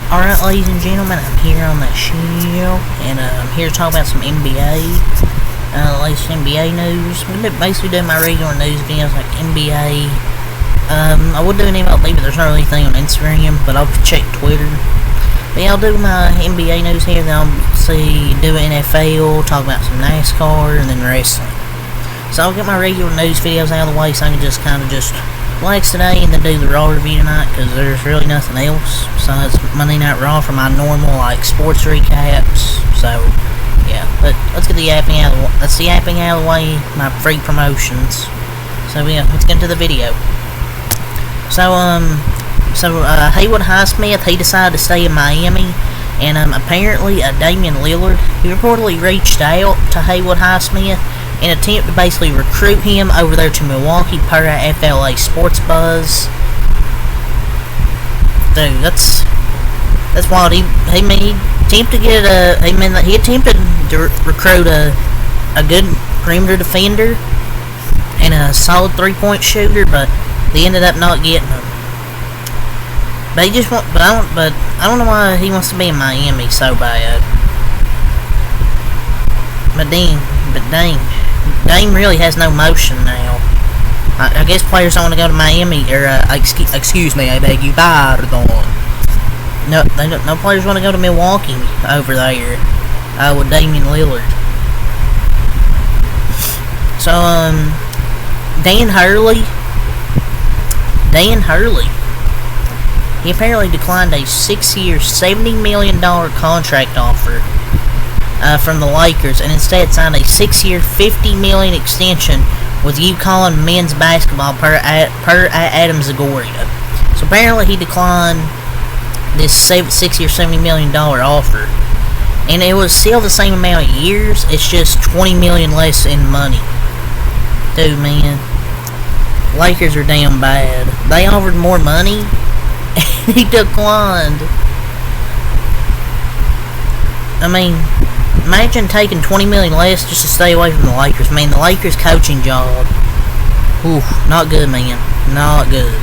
Alright, ladies and gentlemen, I'm here on the show, and I'm here to talk about some NBA, latest NBA news. We basically do my regular news videos like NBA. I would do an MLB, but there's not really anything on Instagram, but I'll check Twitter. But yeah, I'll do my NBA news here, then I'll do NFL, talk about some NASCAR, and then wrestling. So I'll get my regular news videos out of the way so I can just kind of relax today and then do the Raw review tonight, because there's really nothing else besides Monday Night Raw for my normal sports recaps. So yeah, but let's get the yapping out of the way. My free promotions. So yeah, let's get into the video. So Haywood Highsmith, he decided to stay in Miami, and apparently Damian Lillard, he reportedly reached out to Haywood Highsmith in an attempt to basically recruit him over there to Milwaukee per FLA Sports Buzz. Dude, that's wild. He attempted to recruit a good perimeter defender and a solid three-point shooter, but they ended up not getting him. But I don't know why he wants to be in Miami so bad. But dang. Dame really has no motion now. I guess players don't want to go to Miami, or excuse me, I beg you pardon. No players want to go to Milwaukee over there with Damian Lillard. So Dan Hurley, he apparently declined a 6-year, $70 million contract offer from the Lakers, and instead signed a 6-year, $50 million extension with UConn men's basketball per Adam Zagoria. So apparently he declined this 6-year, $70 million offer, and it was still the same amount of years. It's just $20 million less in money. Dude, man, Lakers are damn bad. They offered more money, and he declined. I mean, imagine taking $20 million less just to stay away from the Lakers. I mean, the Lakers coaching job, oof, not good, man. Not good.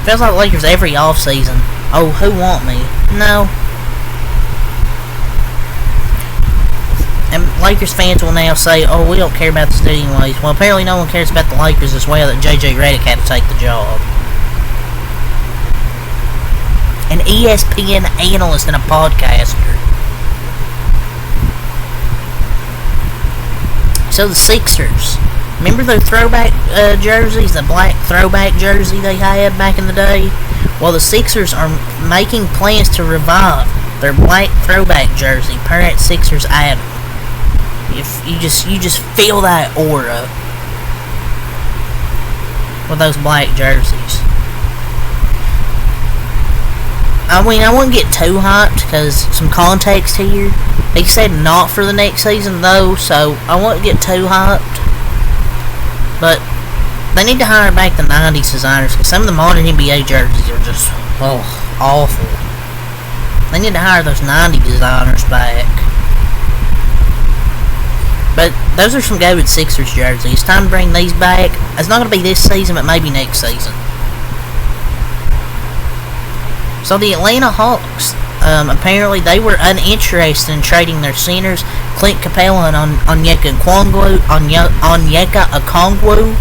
Feels like the Lakers every offseason. Oh, who want me? No. And Lakers fans will now say, oh, we don't care about this dude anyways. Well, apparently no one cares about the Lakers as well, that J.J. Redick had to take the job. An ESPN analyst and a podcaster. So the Sixers, remember their throwback jerseys, the black throwback jersey they had back in the day? Well, the Sixers are making plans to revive their black throwback jersey per that Sixers item. You just feel that aura with those black jerseys. I mean, I wouldn't get too hyped, because some context here. He said not for the next season, though, so I won't get too hyped. But they need to hire back the 90s designers, because some of the modern NBA jerseys are just, awful. They need to hire those 90s designers back. But those are some good Sixers jerseys. It's time to bring these back. It's not going to be this season, but maybe next season. So the Atlanta Hawks, apparently they were uninterested in trading their centers, Clint Capella and Onyeka Okongwu,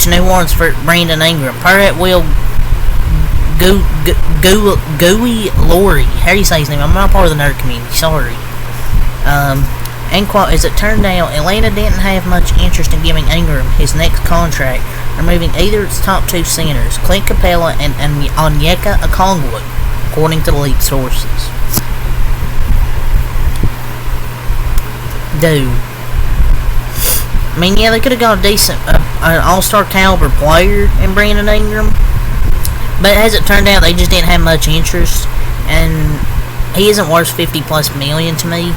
to New Orleans for Brandon Ingram. Per at will Gooey Laurie. How do you say his name? I'm not part of the nerd community, sorry. As it turned out, Atlanta didn't have much interest in giving Ingram his next contract, removing either its top two centers, Clint Capella and Onyeka Okongwu, according to leaked sources. Dude. I mean, yeah, they could have got a decent, an all-star caliber player in Brandon Ingram, but as it turned out, they just didn't have much interest, and he isn't worth $50+ million to me.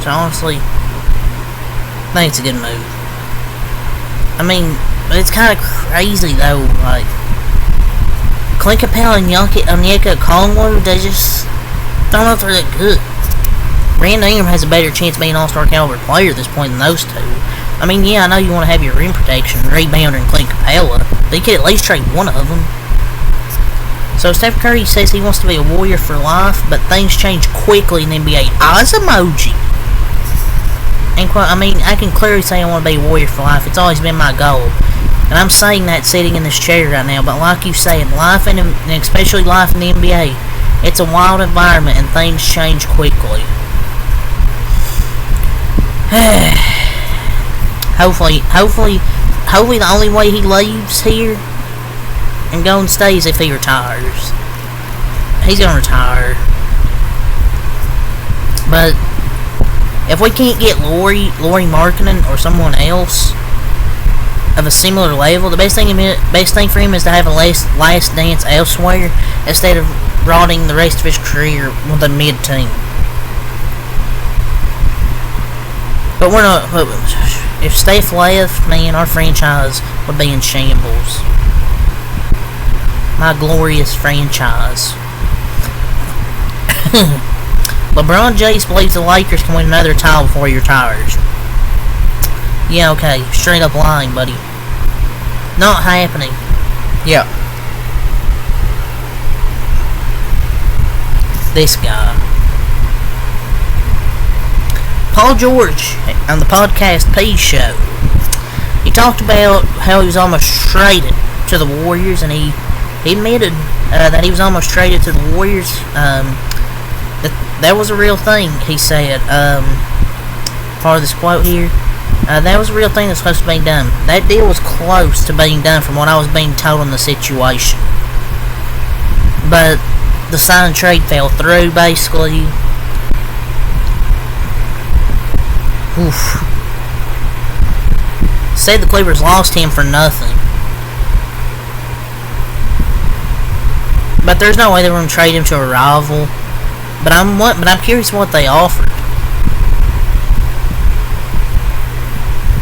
So honestly, I think it's a good move. I mean, but it's kind of crazy though. Like Clint Capella and Onyeka Okongwu, they just don't know if they're that good. Brandon Ingram has a better chance of being an all-star caliber player at this point than those two. I mean, yeah, I know you want to have your rim protection, rebounder, and Clint Capella, but you could at least trade one of them. So Steph Curry says he wants to be a Warrior for life, but things change quickly in the NBA. Oz emoji. And I mean, I can clearly say I want to be a Warrior for life. It's always been my goal. And I'm saying that sitting in this chair right now. But like you said, life, and especially life in the NBA, it's a wild environment and things change quickly. Hopefully the only way he leaves here and go and stays if he retires. He's gonna retire. But if we can't get Lauri Markkanen or someone else of a similar level, the best thing for him is to have a last dance elsewhere instead of rotting the rest of his career with a mid-team. But we're not. If Steph left, man, our franchise would be in shambles. My glorious franchise. LeBron James believes the Lakers can win another title before he retires. Yeah, okay. Straight up lying, buddy. Not happening. Yeah. This guy. Paul George on the Podcast P show. He talked about how he was almost traded to the Warriors, and he admitted that he was almost traded to the Warriors. That was a real thing, he said. Part of this quote here. That was a real thing that's supposed to be done. That deal was close to being done from what I was being told on the situation. But the sign and trade fell through, basically. Oof. Said the Clippers lost him for nothing. But there's no way they were going to trade him to a rival. But I'm curious what they offered.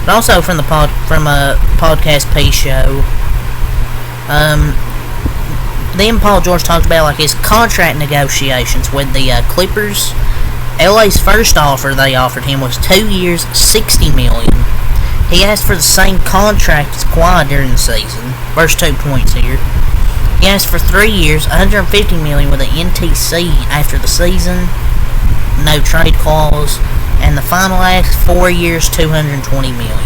But also from a Podcast P show, then Paul George talked about like his contract negotiations with the Clippers. LA's first offer they offered him was 2 years, $60 million. He asked for the same contract as Kawhi during the season. First 2 points here. He asked for 3 years, $150 million with an NTC after the season. No trade clause. And the final ask, 4 years, $220 million.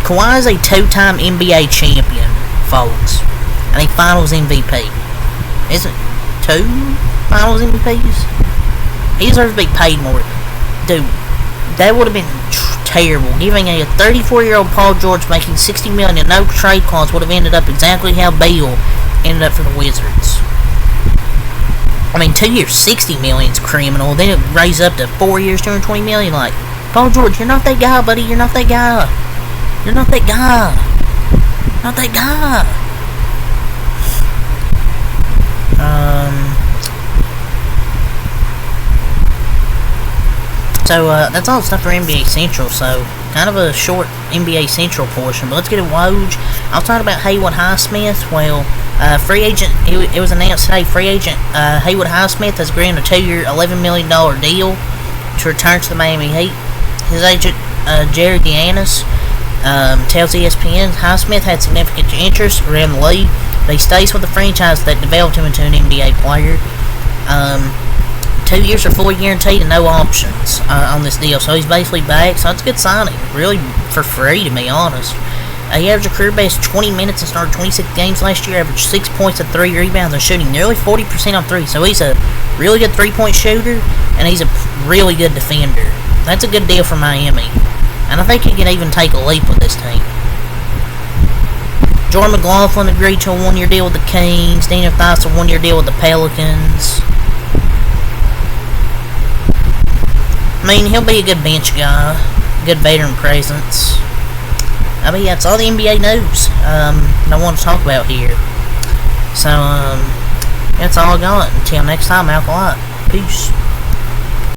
Kawhi is a 2-time NBA champion, folks. And a Finals MVP. Is it 2 Finals MVPs? He deserves to be paid more. Dude, that would have been terrible. Giving a 34-year-old Paul George making $60 million and no trade clause would have ended up exactly how Beal ended up for the Wizards. I mean, 2 years, $60 million is criminal. Then it raised up to 4 years, $220 million. Like, Paul George, you're not that guy, buddy. You're not that guy. You're not that guy. Not that guy. So, that's all the stuff for NBA Central, so kind of a short NBA Central portion, but let's get to Woj. I was talking about Haywood Highsmith. Well, free agent, it was announced today, free agent Haywood Highsmith has agreed on a 2-year, $11 million deal to return to the Miami Heat. His agent, Jerry Giannis, tells ESPN Highsmith had significant interest around the league, but he stays with the franchise that developed him into an NBA player. 2 years are fully guaranteed and no options on this deal, so he's basically back. So it's a good signing, really, for free, to be honest. He averaged a career best 20 minutes and started 26 games last year, averaged 6 points and 3 rebounds, and shooting nearly 40% on 3. So he's a really good 3-point shooter, and he's a really good defender. That's a good deal for Miami, and I think he can even take a leap with this team. Jordan McLaughlin agreed to a 1-year deal with the Kings. Daniel Theis a 1-year deal with the Pelicans. I mean, he'll be a good bench guy, good veteran presence. I mean, that's all the NBA news that I want to talk about here. So, that's all I got. Until next time, Alkaline. Peace.